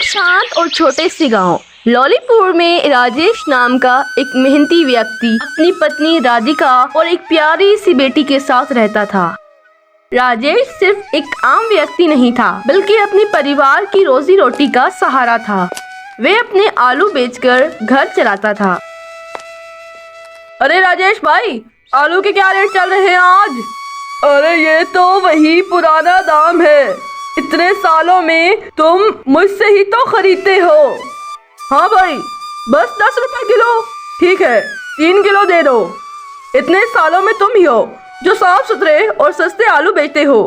शांत और छोटे से गांव लॉलीपुर में राजेश नाम का एक मेहनती व्यक्ति अपनी पत्नी राधिका और एक प्यारी सी बेटी के साथ रहता था। राजेश सिर्फ एक आम व्यक्ति नहीं था, बल्कि अपने परिवार की रोजी रोटी का सहारा था। वे अपने आलू बेचकर घर चलाता था। अरे राजेश भाई, आलू के क्या रेट चल रहे हैं आज? अरे ये तो वही पुराना दाम है। इतने सालों में तुम मुझसे ही तो खरीदते हो। हाँ भाई, बस 10 रुपए किलो। ठीक है, 3 किलो दे दो। इतने सालों में तुम ही हो जो साफ सुथरे और सस्ते आलू बेचते हो।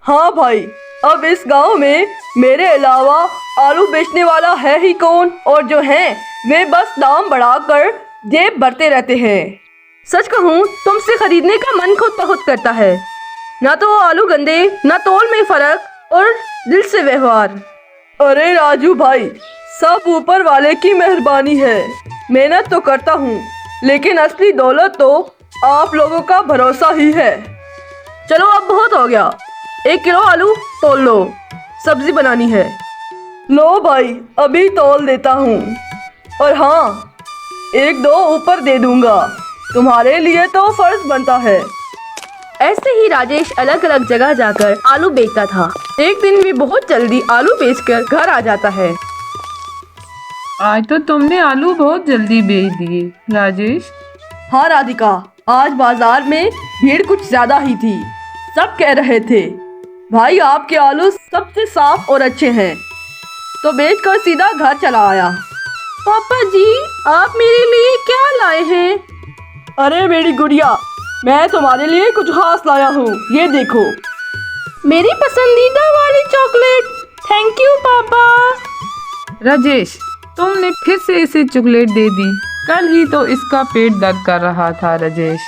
हाँ भाई, अब इस गांव में मेरे अलावा आलू बेचने वाला है ही कौन, और जो हैं वे बस दाम बढ़ाकर जेब भरते रहते हैं। सच कहूँ, तुमसे खरीदने का मन खुद बहुत करता है। ना तो वो आलू गंदे, ना तोल में फर्क और दिल से व्यवहार। अरे राजू भाई, सब ऊपर वाले की मेहरबानी है। मेहनत तो करता हूँ, लेकिन असली दौलत तो आप लोगों का भरोसा ही है। चलो अब बहुत हो गया, 1 किलो आलू तोल लो, सब्जी बनानी है। लो भाई, अभी तोल देता हूँ। और हाँ, 1-2 ऊपर दे दूंगा, तुम्हारे लिए तो फर्ज बनता है। ऐसे ही राजेश अलग अलग जगह जाकर आलू बेचता था। एक दिन भी बहुत जल्दी आलू बेचकर घर आ जाता है। आज तो तुमने आलू बहुत जल्दी बेच दिए राजेश। हाँ राधिका, आज बाजार में भीड़ कुछ ज्यादा ही थी। सब कह रहे थे भाई आपके आलू सबसे साफ और अच्छे हैं, तो बेचकर सीधा घर चला आया। पापा जी, आप मेरे लिए क्या लाए हैं? अरे मेरी गुड़िया, मैं तुम्हारे लिए कुछ खास लाया हूँ, ये देखो। मेरी पसंदीदा वाली चॉकलेट। थैंक यू पापा। राजेश, तुमने फिर से इसे चॉकलेट दे दी। कल ही तो इसका पेट दर्द कर रहा था राजेश।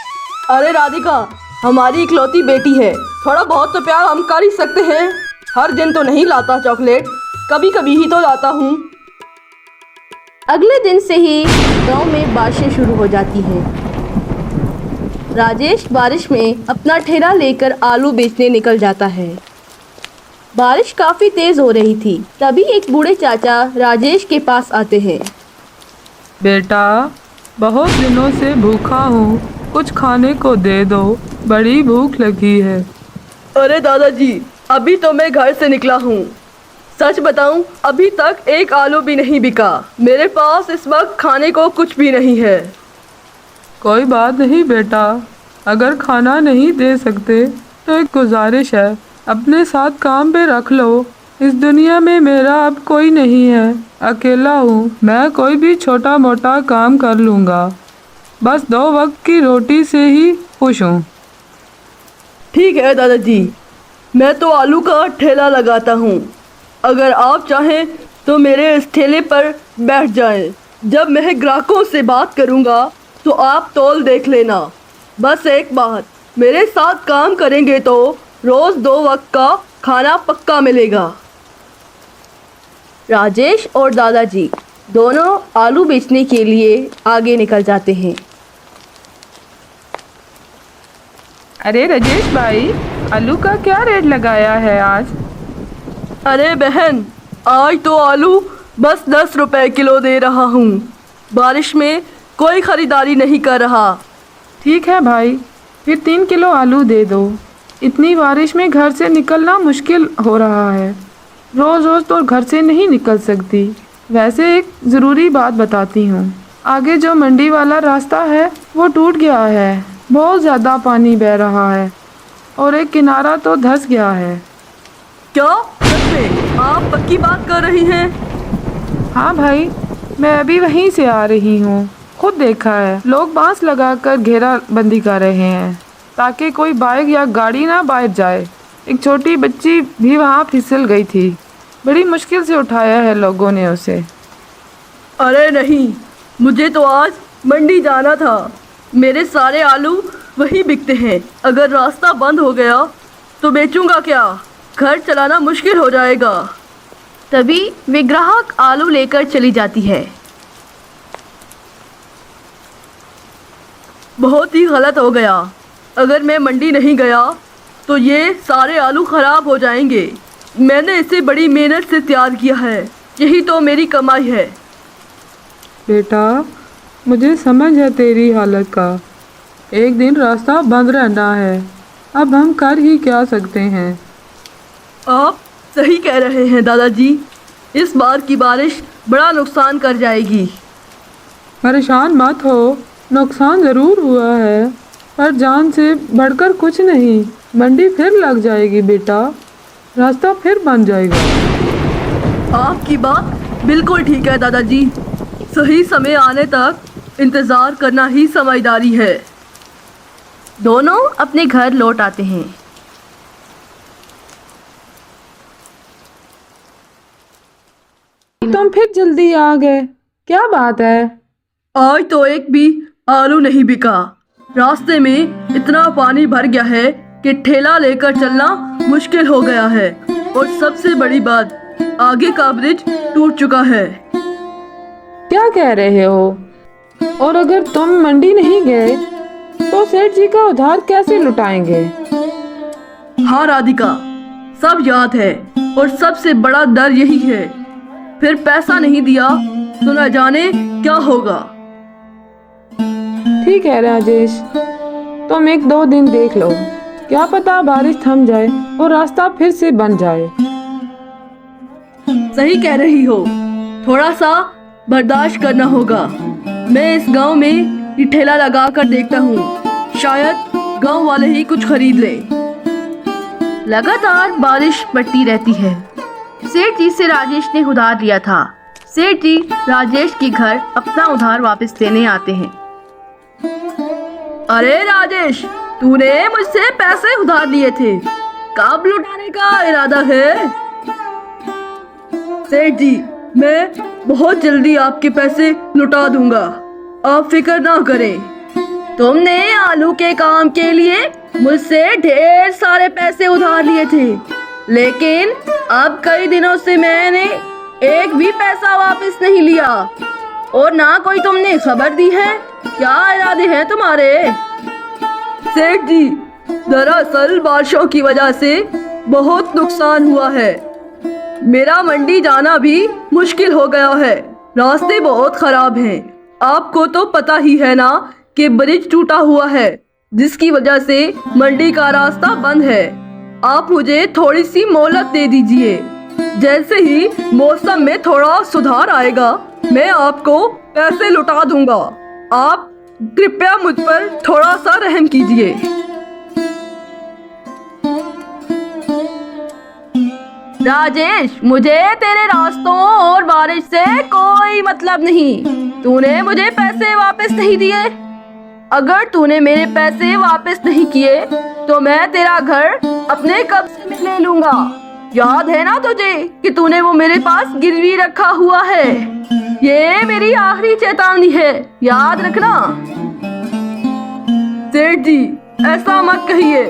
अरे राधिका, हमारी इकलौती बेटी है, थोड़ा बहुत तो प्यार हम कर ही सकते हैं। हर दिन तो नहीं लाता चॉकलेट, कभी कभी ही तो लाता हूँ। अगले दिन से ही गांव में बारिशें शुरू हो जाती हैं। राजेश बारिश में अपना ठेला लेकर आलू बेचने निकल जाता है। बारिश काफ़ी तेज़ हो रही थी। तभी एक बूढ़े चाचा राजेश के पास आते हैं। बेटा, बहुत दिनों से भूखा हूँ, कुछ खाने को दे दो, बड़ी भूख लगी है। अरे दादाजी, अभी तो मैं घर से निकला हूँ। सच बताऊँ, अभी तक एक आलू भी नहीं बिका। मेरे पास इस वक्त खाने को कुछ भी नहीं है। कोई बात नहीं बेटा, अगर खाना नहीं दे सकते तो एक गुजारिश है, अपने साथ काम पे रख लो। इस दुनिया में मेरा अब कोई नहीं है, अकेला हूँ। मैं कोई भी छोटा मोटा काम कर लूँगा, बस 2 वक्त की रोटी से ही खुश हूँ। ठीक है दादाजी, मैं तो आलू का ठेला लगाता हूँ। अगर आप चाहें तो मेरे इस ठेले पर बैठ जाएं। जब मैं ग्राहकों से बात करूँगा तो आप तौल देख लेना। बस एक बात, मेरे साथ काम करेंगे तो रोज़ 2 वक्त का खाना पक्का मिलेगा। राजेश और दादाजी दोनों आलू बेचने के लिए आगे निकल जाते हैं। अरे राजेश भाई, आलू का क्या रेट लगाया है आज? अरे बहन, आज तो आलू बस 10 रुपए किलो दे रहा हूँ। बारिश में कोई ख़रीदारी नहीं कर रहा। ठीक है भाई, फिर 3 किलो आलू दे दो। इतनी बारिश में घर से निकलना मुश्किल हो रहा है। रोज़ रोज़ तो घर से नहीं निकल सकती। वैसे एक ज़रूरी बात बताती हूँ, आगे जो मंडी वाला रास्ता है वो टूट गया है। बहुत ज़्यादा पानी बह रहा है और एक किनारा तो धंस गया है। क्या सच में आप पक्की बात कर रही हैं? हाँ भाई, मैं अभी वहीं से आ रही हूँ, खुद देखा है। लोग बांस लगाकर घेराबंदी कर रहे हैं ताकि कोई बाइक या गाड़ी ना बाहर जाए। एक छोटी बच्ची भी वहाँ फिसल गई थी, बड़ी मुश्किल से उठाया है लोगों ने उसे। अरे नहीं, मुझे तो आज मंडी जाना था। मेरे सारे आलू वहीं बिकते हैं। अगर रास्ता बंद हो गया तो बेचूंगा क्या? घर चलाना मुश्किल हो जाएगा। तभी वे ग्राहक आलू लेकर चली जाती है। बहुत ही गलत हो गया। अगर मैं मंडी नहीं गया तो ये सारे आलू ख़राब हो जाएंगे। मैंने इसे बड़ी मेहनत से तैयार किया है। यही तो मेरी कमाई है। बेटा, मुझे समझ है तेरी हालत का। एक दिन रास्ता बंद रहना है, अब हम कर ही क्या सकते हैं। आप सही कह रहे हैं दादाजी, इस बार की बारिश बड़ा नुकसान कर जाएगी। परेशान मत हो, नुकसान ज़रूर हुआ है पर जान से बढ़कर कुछ नहीं। मंडी फिर लग जाएगी बेटा, रास्ता फिर बन जाएगा। आपकी बात बिल्कुल ठीक है दादाजी, सही समय आने तक इंतज़ार करना ही समझदारी है। दोनों अपने घर लौट आते हैं। तुम फिर जल्दी आ गए, क्या बात है? आज तो एक भी आलू नहीं बिका। रास्ते में इतना पानी भर गया है कि ठेला लेकर चलना मुश्किल हो गया है, और सबसे बड़ी बात, आगे का ब्रिज टूट चुका है। क्या कह रहे हो? और अगर तुम मंडी नहीं गए तो सेठ जी का उधार कैसे लुटाएंगे? हाँ राधिका, सब याद है, और सबसे बड़ा डर यही है, फिर पैसा नहीं दिया तो न जाने क्या होगा। ठीक है राजेश, तुम 1-2 दिन देख लो, क्या पता बारिश थम जाए और रास्ता फिर से बन जाए। सही कह रही हो, थोड़ा सा बर्दाश्त करना होगा। मैं इस गांव में ये ठेला लगा कर देखता हूँ, शायद गांव वाले ही कुछ खरीद लें। लगातार बारिश पड़ती रहती है। सेठ जी से राजेश ने उधार लिया था। सेठ जी राजेश के घर अपना उधार वापस लेने आते हैं। अरे राजेश, तूने मुझसे पैसे उधार लिए थे, कब लौटाने का इरादा है? सेठ जी, मैं बहुत जल्दी आपके पैसे लौटा दूंगा, आप फिक्र ना करें। तुमने आलू के काम के लिए मुझसे ढेर सारे पैसे उधार लिए थे, लेकिन अब कई दिनों से मैंने एक भी पैसा वापस नहीं लिया, और ना कोई तुमने खबर दी है। क्या इरादे हैं तुम्हारे? सेठ जी, दरअसल बारिशों की वजह से बहुत नुकसान हुआ है। मेरा मंडी जाना भी मुश्किल हो गया है, रास्ते बहुत खराब हैं। आपको तो पता ही है ना कि ब्रिज टूटा हुआ है, जिसकी वजह से मंडी का रास्ता बंद है। आप मुझे थोड़ी सी मोहलत दे दीजिए, जैसे ही मौसम में थोड़ा सुधार आएगा मैं आपको पैसे लौटा दूंगा। आप कृपया मुझ पर थोड़ा सा रहम कीजिए। राजेश, मुझे तेरे रास्तों और बारिश से कोई मतलब नहीं। तूने मुझे पैसे वापस नहीं दिए। अगर तूने मेरे पैसे वापस नहीं किए तो मैं तेरा घर अपने कब्जे में ले लूंगा। याद है ना तुझे कि तूने वो मेरे पास गिरवी रखा हुआ है? ये मेरी आखिरी चेतावनी है, याद रखना। सेठ जी, ऐसा मत कहिए,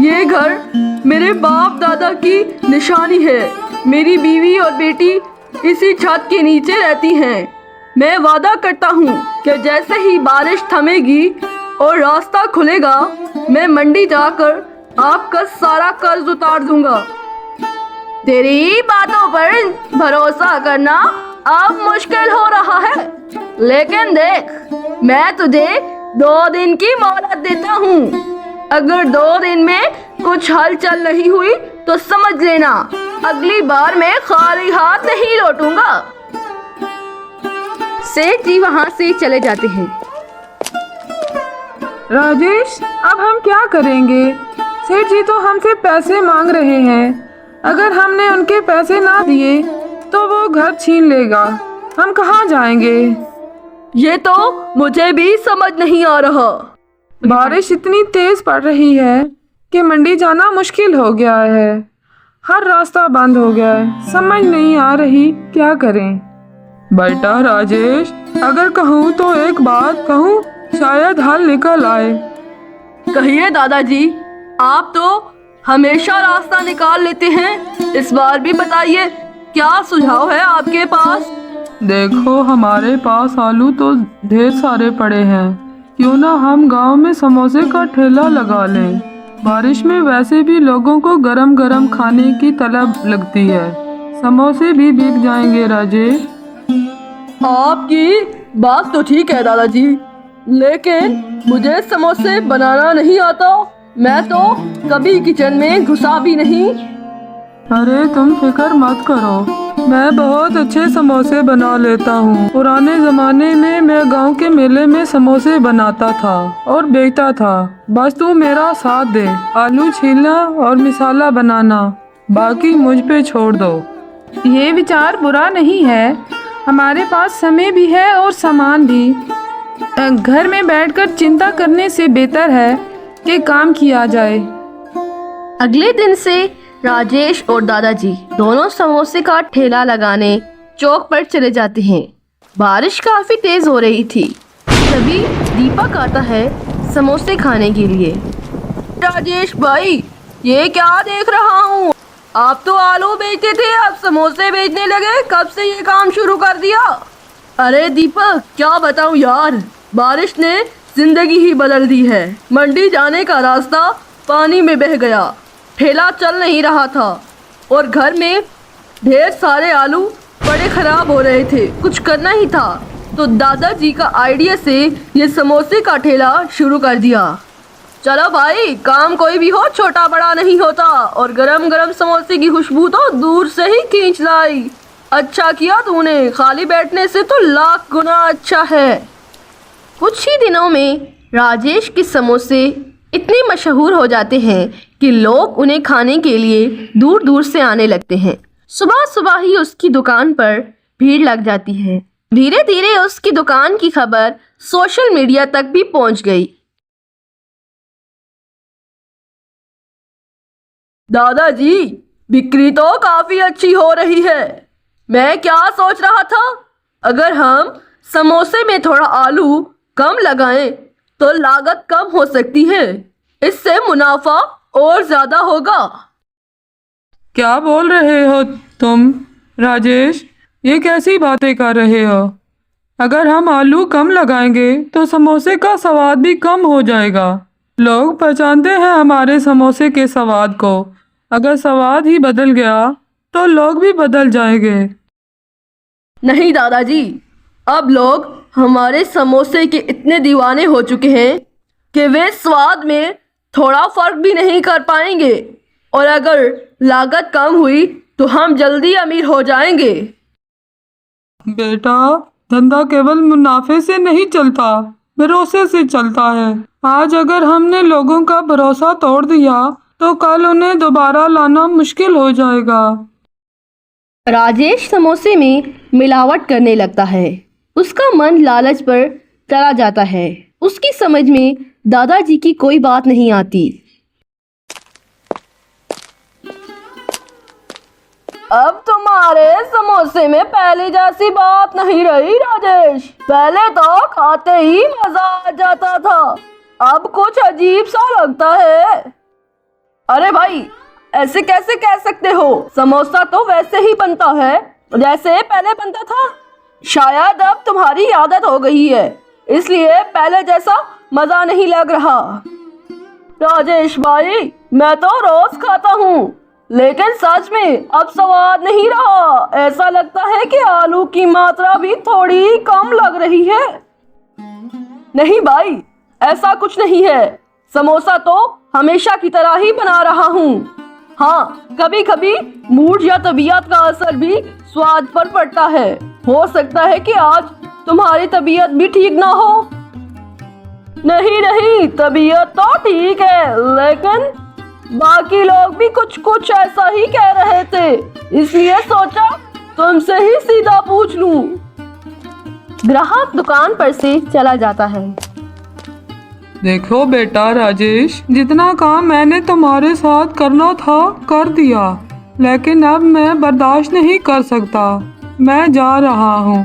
ये घर मेरे बाप दादा की निशानी है। मेरी बीवी और बेटी इसी छत के नीचे रहती हैं। मैं वादा करता हूँ कि जैसे ही बारिश थमेगी और रास्ता खुलेगा, मैं मंडी जाकर आपका सारा कर्ज उतार दूंगा। तेरी बातों पर भरोसा करना अब मुश्किल हो रहा है, लेकिन देख, मैं तुझे 2 दिन की मोहलत देता हूँ। अगर 2 दिन में कुछ हलचल नहीं हुई तो समझ लेना, अगली बार मैं खाली हाथ नहीं लौटूंगा। सेठ जी वहाँ से चले जाते हैं। राजेश, अब हम क्या करेंगे? सेठ जी तो हमसे पैसे मांग रहे हैं। अगर हमने उनके पैसे ना दिए तो वो घर छीन लेगा। हम कहाँ जाएंगे? ये तो मुझे भी समझ नहीं आ रहा। बारिश इतनी तेज पड़ रही है कि मंडी जाना मुश्किल हो गया है। हर रास्ता बंद हो गया है, समझ नहीं आ रही क्या करें। बेटा राजेश, अगर कहूँ तो एक बात कहूँ, शायद हल निकल आए। कहिए दादाजी, आप तो हमेशा रास्ता निकाल लेते हैं, इस बार भी बताइए, क्या सुझाव है आपके पास? देखो, हमारे पास आलू तो ढेर सारे पड़े हैं, क्यों ना हम गांव में समोसे का ठेला लगा लें। बारिश में वैसे भी लोगों को गरम गरम खाने की तलब लगती है। समोसे भी बिक जाएंगे राजेश। आपकी बात तो ठीक है दादाजी, लेकिन मुझे समोसे बनाना नहीं आता। मैं तो कभी किचन में घुसा भी नहीं। अरे तुम फिक्र मत करो, मैं बहुत अच्छे समोसे बना लेता हूँ। पुराने जमाने में मैं गांव के मेले में समोसे बनाता था और बेचता था। बस तू मेरा साथ दे, आलू छीलना और मसाला बनाना बाकी मुझ पे छोड़ दो। ये विचार बुरा नहीं है, हमारे पास समय भी है और सामान भी। घर में बैठकर चिंता करने से बेहतर है कि काम किया जाए। अगले दिन से राजेश और दादाजी दोनों समोसे का ठेला लगाने चौक पर चले जाते हैं। बारिश काफी तेज हो रही थी, तभी दीपक आता है समोसे खाने के लिए। राजेश भाई, ये क्या देख रहा हूँ? आप तो आलू बेचते थे, अब समोसे बेचने लगे। कब से ये काम शुरू कर दिया? अरे दीपक, क्या बताऊँ यार, बारिश ने जिंदगी ही बदल दी है। मंडी जाने का रास्ता पानी में बह गया, ठेला चल नहीं रहा था और घर में ढेर सारे आलू बड़े खराब हो रहे थे। कुछ करना ही था तो दादाजी का आइडिया से ये समोसे का ठेला शुरू कर दिया। चलो भाई, काम कोई भी हो छोटा बड़ा नहीं होता, और गरम गरम समोसे की खुशबू तो दूर से ही खींच लाई। अच्छा किया तूने, खाली बैठने से तो लाख गुना अच्छा है। कुछ ही दिनों में राजेश के समोसे इतने मशहूर हो जाते हैं कि लोग उन्हें खाने के लिए दूर दूर से आने लगते हैं। सुबह सुबह ही उसकी दुकान पर भीड़ लग जाती है। धीरे धीरे उसकी दुकान की खबर सोशल मीडिया तक भी पहुंच गई। दादाजी, बिक्री तो काफी अच्छी हो रही है। मैं क्या सोच रहा था, अगर हम समोसे में थोड़ा आलू कम लगाएं तो लागत कम हो सकती है, इससे मुनाफा और ज्यादा होगा। क्या बोल रहे हो तुम राजेश? ये कैसी बातें कर रहे हो? अगर हम आलू कम लगाएंगे तो समोसे का स्वाद भी कम हो जाएगा। लोग पहचानते हैं हमारे समोसे के स्वाद को। अगर स्वाद ही बदल गया तो लोग भी बदल जाएंगे। नहीं दादाजी, अब लोग हमारे समोसे के इतने दीवाने हो चुके हैं कि वे स्वाद में थोड़ा फर्क भी नहीं कर पाएंगे, और अगर लागत कम हुई तो हम जल्दी अमीर हो जाएंगे। बेटा, धंधा केवल मुनाफे से नहीं चलता, भरोसे से चलता है। आज अगर हमने लोगों का भरोसा तोड़ दिया तो कल उन्हें दोबारा लाना मुश्किल हो जाएगा। राजेश समोसे में मिलावट करने लगता है। उसका मन लालच पर चला जाता है। उसकी समझ में दादाजी की कोई बात नहीं आती। अब तुम्हारे समोसे में पहले जैसी बात नहीं रही राजेश। पहले तो खाते ही मजा आ जाता था, अब कुछ अजीब सा लगता है। अरे भाई, ऐसे कैसे कह सकते हो? समोसा तो वैसे ही बनता है जैसे पहले बनता था। शायद अब तुम्हारी आदत हो गई है, इसलिए पहले जैसा मजा नहीं लग रहा। राजेश भाई, मैं तो रोज खाता हूँ, लेकिन सच में अब स्वाद नहीं रहा। ऐसा लगता है कि आलू की मात्रा भी थोड़ी कम लग रही है। नहीं भाई, ऐसा कुछ नहीं है। समोसा तो हमेशा की तरह ही बना रहा हूँ। हाँ, कभी कभी मूड या तबीयत का असर भी स्वाद पर पड़ता है। हो सकता है कि आज तुम्हारी तबीयत भी ठीक ना हो। नहीं नहीं, तबीयत तो ठीक है, लेकिन बाकी लोग भी कुछ कुछ ऐसा ही कह रहे थे, इसलिए सोचा तुमसे ही सीधा पूछ लूं। ग्राहक दुकान पर से चला जाता है। देखो बेटा राजेश, जितना काम मैंने तुम्हारे साथ करना था कर दिया, लेकिन अब मैं बर्दाश्त नहीं कर सकता। मैं जा रहा हूँ।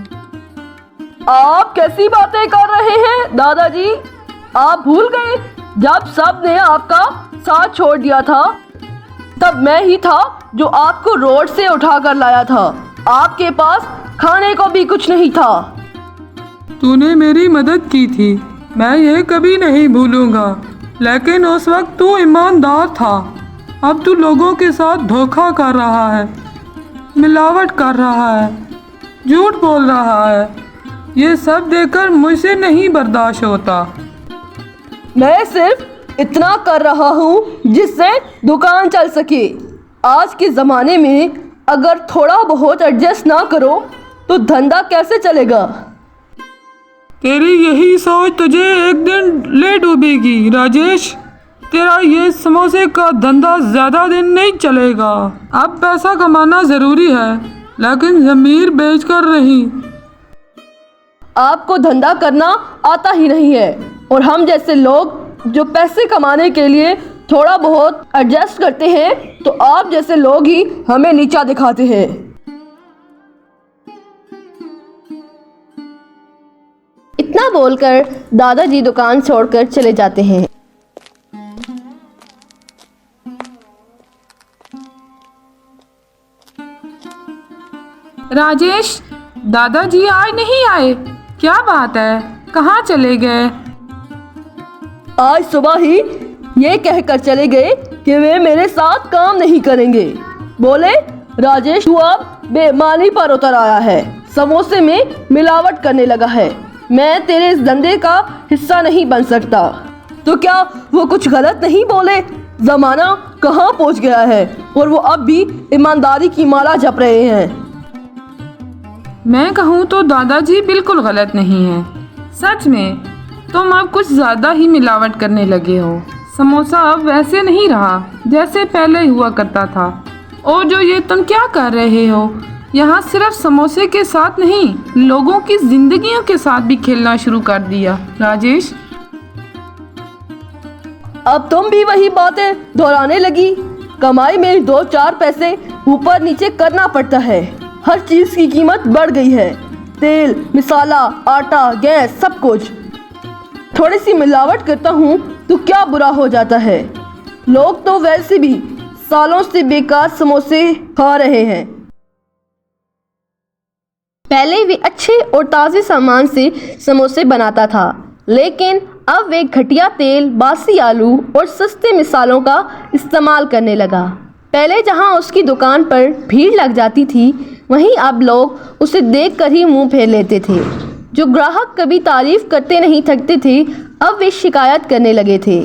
आप कैसी बातें कर रहे हैं दादाजी? आप भूल गए जब सब ने आपका साथ छोड़ दिया था, तब मैं ही था जो आपको रोड से उठा कर लाया था। आपके पास खाने को भी कुछ नहीं था। तूने मेरी मदद की थी, मैं ये कभी नहीं भूलूंगा, लेकिन उस वक्त तू ईमानदार था। अब तू लोगों के साथ धोखा कर रहा है। मिलावट कर रहा है, झूठ बोल रहा है। ये सब देखकर मुझसे नहीं बर्दाश्त होता। मैं सिर्फ इतना कर रहा हूँ जिससे दुकान चल सके। आज के ज़माने में अगर थोड़ा बहुत एडजस्ट ना करो तो धंधा कैसे चलेगा? तेरी यही सोच तुझे एक दिन ले डूबेगी राजेश। तेरा ये समोसे का धंधा ज़्यादा दिन नहीं चलेगा। अब पैसा कमाना ज़रूरी है, लेकिन ज़मीर बेचकर नहीं। आपको धंधा करना आता ही नहीं है और हम जैसे लोग जो पैसे कमाने के लिए थोड़ा बहुत एडजस्ट करते हैं तो आप जैसे लोग ही हमें नीचा दिखाते हैं। इतना बोलकर दादाजी दुकान छोड़कर चले जाते हैं। राजेश, दादाजी आज नहीं आए, क्या बात है? कहाँ चले गए? आज सुबह ही ये कहकर चले गए कि वे मेरे साथ काम नहीं करेंगे। बोले, राजेश तू अब बेईमानी पर उतर आया है, समोसे में मिलावट करने लगा है, मैं तेरे इस धंधे का हिस्सा नहीं बन सकता। तो क्या वो कुछ गलत नहीं बोले? जमाना कहाँ पहुँच गया है और वो अब भी ईमानदारी की माला जप रहे हैं। मैं कहूँ तो दादाजी बिल्कुल गलत नहीं है। सच में तुम अब कुछ ज़्यादा ही मिलावट करने लगे हो। समोसा अब वैसे नहीं रहा जैसे पहले हुआ करता था। और जो ये तुम क्या कर रहे हो, यहाँ सिर्फ समोसे के साथ नहीं, लोगों की जिंदगियों के साथ भी खेलना शुरू कर दिया राजेश। अब तुम भी वही बातें दोहराने लगी। कमाई में 2-4 पैसे ऊपर नीचे करना पड़ता है। हर चीज की कीमत बढ़ गई है, तेल, मसाला, आटा, गैस, सब कुछ। थोड़ी सी मिलावट करता हूँ तो क्या बुरा हो जाता है? लोग तो वैसे भी सालों से बेकार समोसे खा रहे हैं। पहले वे अच्छे और ताज़े सामान से समोसे बनाता था, लेकिन अब वे घटिया तेल, बासी आलू और सस्ते मसालों का इस्तेमाल करने लगा। पहले जहां उसकी दुकान पर भीड़ लग जाती थी, वहीं अब लोग उसे देखकर ही मुंह फेर लेते थे। जो ग्राहक कभी तारीफ करते नहीं थकते थे, अब वे शिकायत करने लगे थे।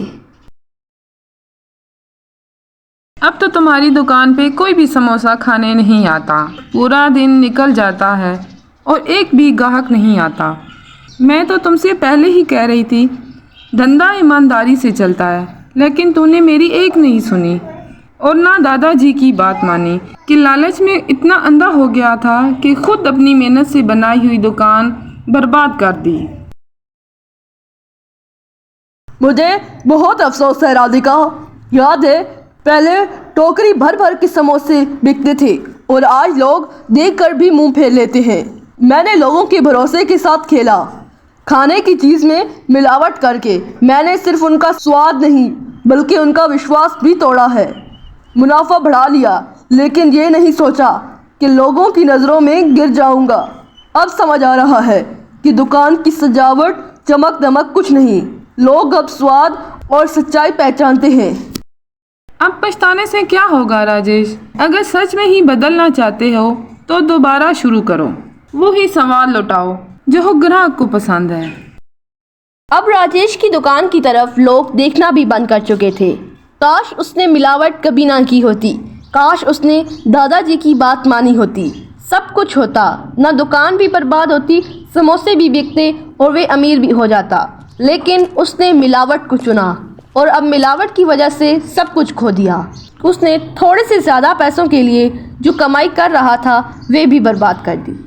अब तो तुम्हारी दुकान पे कोई भी समोसा खाने नहीं आता। पूरा दिन निकल जाता है और एक भी ग्राहक नहीं आता। मैं तो तुमसे पहले ही कह रही थी धंधा ईमानदारी से चलता है, लेकिन तूने मेरी एक नहीं सुनी और ना दादाजी की बात मानी कि लालच में इतना अंधा हो गया था कि खुद अपनी मेहनत से बनाई हुई दुकान बर्बाद कर दी। मुझे बहुत अफसोस है राधिका। याद है पहले टोकरी भर भर के समोसे बिकते थे और आज लोग देखकर भी मुंह फेर लेते हैं। मैंने लोगों के भरोसे के साथ खेला, खाने की चीज़ में मिलावट करके। मैंने सिर्फ उनका स्वाद नहीं बल्कि उनका विश्वास भी तोड़ा है। मुनाफा बढ़ा लिया, लेकिन ये नहीं सोचा कि लोगों की नज़रों में गिर जाऊंगा। अब समझ आ रहा है कि दुकान की सजावट, चमक दमक कुछ नहीं, लोग अब स्वाद और सच्चाई पहचानते हैं। अब पछताने से क्या होगा राजेश? अगर सच में ही बदलना चाहते हो तो दोबारा शुरू करो, वो ही सवाल लौटाओ जो ग्राहक को पसंद है। अब राजेश की दुकान की तरफ लोग देखना भी बंद कर चुके थे। काश उसने मिलावट कभी ना की होती, काश उसने दादाजी की बात मानी होती। सब कुछ होता, ना दुकान भी बर्बाद होती, समोसे भी बिकते और वे अमीर भी हो जाता। लेकिन उसने मिलावट को चुना और अब मिलावट की वजह से सब कुछ खो दिया। उसने थोड़े से ज़्यादा पैसों के लिए जो कमाई कर रहा था वे भी बर्बाद कर दी।